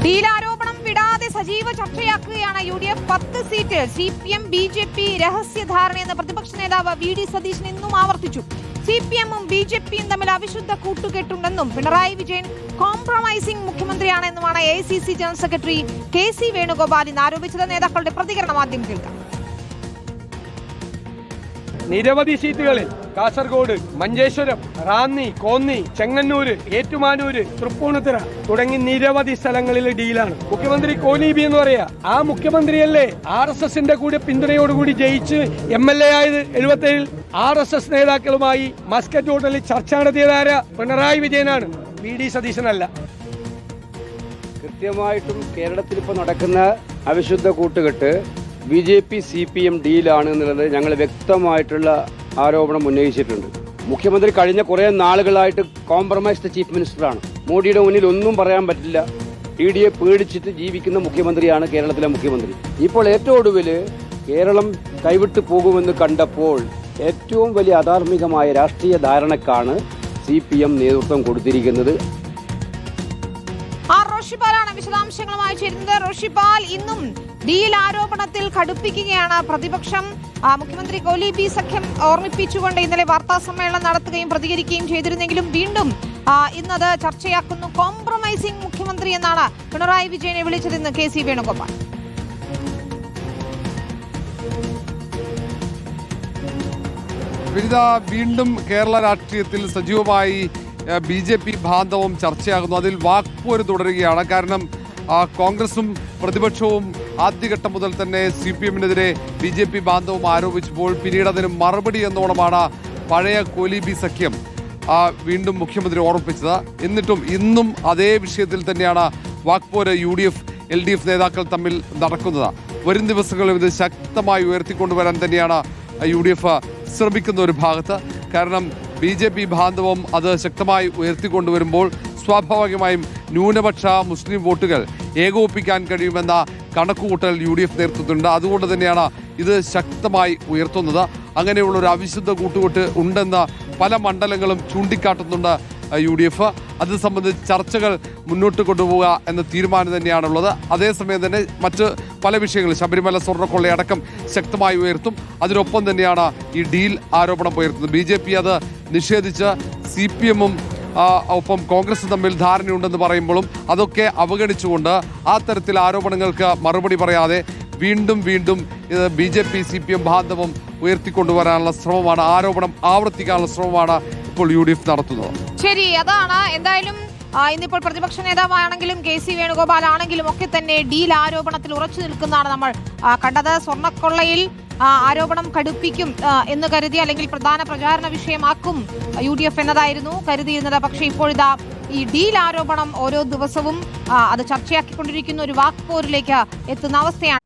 ഡീലാരോപണം വിടാതെ സജീവ ചർച്ചയാക്കുകയാണ് UDF 10 സീറ്റ് CPM BJP രഹസ്യധാരണയെന്ന് പ്രതിപക്ഷ നേതാവ് VD സതീശൻ ഇന്നും ആവർത്തിച്ചു. CPM-ഉം BJP-യും തമ്മിൽ അവിശുദ്ധ കൂട്ടുകെട്ടുണ്ടെന്നും പിണറായി വിജയൻ കോംപ്രമൈസിംഗ് മുഖ്യമന്ത്രിയാണെന്നുമാണ് AICC general secretary KC Venugopal ഇന്ന് ആരോപിച്ചത്. നേതാക്കളുടെ പ്രതികരണം ആദ്യം കേൾക്കാം. നിരവധി സീറ്റുകളിൽ കാസർഗോഡ്, മഞ്ചേശ്വരം, റാന്നി, കോന്നി, ചെങ്ങന്നൂര്, ഏറ്റുമാനൂര്, തൃപ്പൂണിത്തുറ തുടങ്ങി നിരവധി സ്ഥലങ്ങളിൽ ഡീലാണ്. മുഖ്യമന്ത്രി കോലീബി എന്ന് പറയാ, ആ മുഖ്യമന്ത്രിയല്ലേ RSSന്റെ കൂടെ പിന്തുണയോടുകൂടി ജയിച്ച് MLA ആയത് 77-ൽ. RSS നേതാക്കളുമായി മസ്കറ്റ് ഹോട്ടലിൽ ചർച്ച നടത്തിയതാര പിണറായി വിജയനാണ്, VD സതീശനല്ല. കൃത്യമായിട്ടും കേരളത്തിൽ ഇപ്പോൾ നടക്കുന്ന അവിശുദ്ധ കൂട്ടുകെട്ട് BJP CPM ഡീലാണ് എന്നുള്ളത് ഞങ്ങൾ വ്യക്തമായിട്ടുള്ള ആരോപണം ഉന്നയിച്ചിട്ടുണ്ട്. മുഖ്യമന്ത്രി കഴിഞ്ഞ കുറേ നാളുകളായിട്ട് കോംപ്രമൈസ്ഡ് ചീഫ് മിനിസ്റ്ററാണ്. മോഡിയുടെ മുന്നിൽ ഒന്നും പറയാൻ പറ്റില്ല. TDയെ പേടിച്ചിട്ട് ജീവിക്കുന്ന മുഖ്യമന്ത്രിയാണ് കേരളത്തിലെ മുഖ്യമന്ത്രി. ഇപ്പോൾ ഏറ്റവും ഒടുവിൽ കേരളം കൈവിട്ടു പോകുമെന്ന് കണ്ടപ്പോൾ ഏറ്റവും വലിയ അധാർമികമായ രാഷ്ട്രീയ ധാരണക്കാണ് CPM നേതൃത്വം കൊടുത്തിരിക്കുന്നത്. റോഷിപാലാണ് വിശദാംശങ്ങളുമായി ചേരുന്നത്. റോഷിപാൽ, ഇന്നും ഡീൽ ആരോപണത്തിൽ കടുപ്പിക്കുകയാണ് പ്രതിപക്ഷം. മുഖ്യമന്ത്രി കോലീബി സഖ്യം ഓർമ്മിപ്പിച്ചുകൊണ്ട് ഇന്നലെ വാർത്താ സമ്മേളനം നടത്തുകയും പ്രതികരിക്കുകയും ചെയ്തിരുന്നെങ്കിലും വീണ്ടും ഇന്നത് ചർച്ചയാക്കുന്നു. കോംപ്രമൈസിംഗ് മുഖ്യമന്ത്രി എന്നാണ് പിണറായി വിജയനെ വിളിച്ചതെന്ന് KC വേണുഗോപാൽ. വിനിത, വീണ്ടും കേരള രാഷ്ട്രീയത്തിൽ സജീവമായി BJP ബാന്ധവം ചർച്ചയാകുന്നു. അതിൽ വാക്പോര് തുടരുകയാണ്. കാരണം കോൺഗ്രസും പ്രതിപക്ഷവും ആദ്യഘട്ടം മുതൽ തന്നെ CPM-നെതിരെ BJP ബാന്ധവം ആരോപിച്ചപ്പോൾ പിന്നീട് അതിന് മറുപടി എന്നോണമാണ് പഴയ കോലീബി സഖ്യം വീണ്ടും മുഖ്യമന്ത്രി ഓർമ്മിപ്പിച്ചത്. എന്നിട്ടും ഇന്നും അതേ വിഷയത്തിൽ തന്നെയാണ് വാക്പോര് UDF LDF നേതാക്കൾ തമ്മിൽ നടക്കുന്നത്. വരും ദിവസങ്ങളിൽ ഇത് ശക്തമായി ഉയർത്തിക്കൊണ്ടുവരാൻ തന്നെയാണ് UDF ശ്രമിക്കുന്ന ഒരു ഭാഗത്ത്. കാരണം BJP ബാന്ധവം അത് ശക്തമായി ഉയർത്തിക്കൊണ്ടുവരുമ്പോൾ സ്വാഭാവികമായും ന്യൂനപക്ഷ മുസ്ലിം വോട്ടുകൾ ഏകോപിപ്പിക്കാൻ കഴിയുമെന്ന കണക്കുകൂട്ടൽ UDF നേതൃത്വത്തിലുണ്ട്. അതുകൊണ്ട് തന്നെയാണ് ഇത് ശക്തമായി ഉയർത്തുന്നത്. അങ്ങനെയുള്ള ഒരു അവിശുദ്ധ കൂട്ടുകെട്ട് ഉണ്ടെന്ന് പല മണ്ഡലങ്ങളും ചൂണ്ടിക്കാട്ടുന്നുണ്ട് UDF. അത് സംബന്ധിച്ച് ചർച്ചകൾ മുന്നോട്ട് കൊണ്ടുപോവുക എന്ന തീരുമാനം തന്നെയാണുള്ളത്. അതേസമയം തന്നെ മറ്റ് പല വിഷയങ്ങളും ശബരിമല സ്വർണ്ണക്കൊള്ളയടക്കം ശക്തമായി ഉയർത്തും. അതിനൊപ്പം തന്നെയാണ് ഈ ഡീൽ ആരോപണം ഉയർത്തുന്നത്. BJP അത് നിഷേധിച്ച് CPM-ഉം ഒപ്പം കോൺഗ്രസും തമ്മിൽ ധാരണയുണ്ടെന്ന് പറയുമ്പോഴും അതൊക്കെ അവഗണിച്ചുകൊണ്ട് ആ തരത്തിൽ ആരോപണങ്ങൾക്ക് മറുപടി പറയാതെ വീണ്ടും BJP CPM ബാന്ധവം ഉയർത്തിക്കൊണ്ടുവരാനുള്ള ശ്രമമാണ്, ആരോപണം ആവർത്തിക്കാനുള്ള ശ്രമമാണ് ഇപ്പോൾ UDF നടത്തുന്നത്. ശരി, അതാണ് എന്തായാലും ഇന്നിപ്പോൾ പ്രതിപക്ഷ നേതാവാണെങ്കിലും KC വേണുഗോപാൽ ആണെങ്കിലും ഒക്കെ തന്നെ ഡീൽ ആരോപണത്തിൽ ഉറച്ചു നിൽക്കുന്നതാണ് നമ്മൾ കണ്ടത്. സ്വർണ്ണക്കൊള്ളയിൽ ആരോപണം കടുപ്പിക്കും എന്ന് കരുതി, അല്ലെങ്കിൽ പ്രധാന പ്രചാരണ വിഷയമാക്കും UDF എന്നതായിരുന്നു കരുതിയിരുന്നത്. പക്ഷേ ഇപ്പോഴിതാ ഈ ഡീൽ ആരോപണം ഓരോ ദിവസവും അത് ചർച്ചയാക്കിക്കൊണ്ടിരിക്കുന്ന ഒരു വാക്പോരിലേക്ക് എത്തുന്ന അവസ്ഥയാണ്.